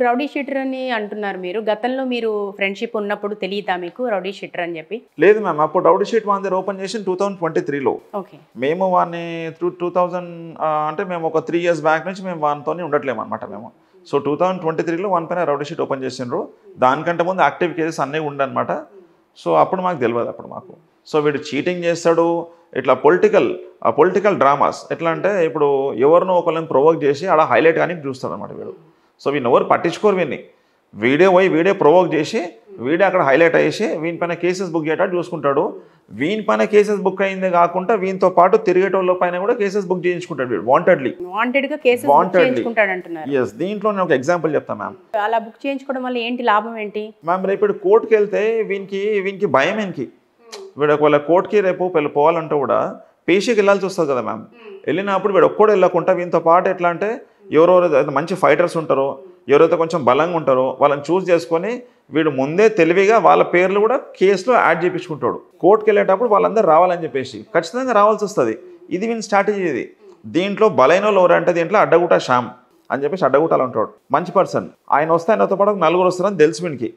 Rowdy sheeter అని అంటున్నారు మీరు. గతంలో మీరు ఫ్రెండ్షిప్ ఉన్నప్పుడు తెలియదా మీకు రౌడీ షీటర్ అని చెప్పి? లేదు మ్యామ్, అప్పుడు రౌడీ షీట్ వాన్ దగ్గర ఓపెన్ చేసి 2023లో. ఓకే. మేము వాడిని 2000 అంటే మేము ఒక 3 years బ్యాక్ నుంచి మేము వానితోనే ఉండట్లేము అనమాట మేము. సో 2023లో వాని పైన రౌడీ షీట్ ఓపెన్ చేసిండ్రు. దానికంటే ముందు యాక్టివ్ కేసెస్ అన్నీ ఉండనమాట. సో అప్పుడు మాకు తెలియదు అప్పుడు మాకు. సో వీడు చీటింగ్ చేస్తాడు, ఇట్లా పొలిటికల్ డ్రామాస్. ఎట్లా అంటే ఇప్పుడు ఎవరినో ఒకరిని ప్రొవోక్ చేసి అలా హైలైట్ కానీ చూస్తాడు అనమాట వీడు. సో వీడిని ఎవరు పట్టించుకోరు, వీడియో ప్రొవోక్ చేసి వీడియో అక్కడ హైలైట్ అయ్యేసి వీని పైన కేసెస్ బుక్ చేయటట్టు చూసుకుంటాడు. వీని పైన కేసెస్ బుక్ అయిందే కాకుండా వీనితో పాటు తిరిగేటోళ్ళ పైన కూడా కేసెస్ బుక్ చేయించుకుంటాడు వీడు వాంటెడ్లీ. ఎస్, దీంట్లో నేను ఒక ఎగ్జాంపుల్ చెప్తాను మ్యామ్. అలా బుక్ చేయించుకోవడం వల్ల ఏంటి లాభం ఏంటి మ్యామ్? రేపు ఇప్పుడు కోర్టుకి వెళ్తే వీనికి భయం ఏంటి? వీడు ఒకవేళ కోర్టుకి రేపు పోవాలంటే కూడా పేషీకి వెళ్ళాల్సి వస్తుంది కదా మ్యామ్. వెళ్ళినప్పుడు వీడు ఒక్కడు వెళ్ళకుండా వీనితో పాటు ఎట్లా అంటే ఎవరెవరైతే మంచి ఫైటర్స్ ఉంటారో, ఎవరైతే కొంచెం బలంగా ఉంటారో వాళ్ళని చూస్ చేసుకొని వీడు ముందే తెలివిగా వాళ్ళ పేర్లు కూడా కేసులో యాడ్ చేయించుకుంటాడు. కోర్టుకి వెళ్ళేటప్పుడు వాళ్ళందరూ రావాలని చెప్పేసి ఖచ్చితంగా రావాల్సి వస్తుంది. ఇది వీని స్ట్రాటజీ. ఇది దీంట్లో బలైన వాళ్ళు ఎవరంటే దీంట్లో అడ్డగుట్ట శ్యామ్ అని చెప్పేసి అడ్డగుట్టాలు ఉంటాడు, మంచి పర్సన్. ఆయన వస్తే ఆయనతో పాటు 4 వస్తారని తెలుసు వీనికి.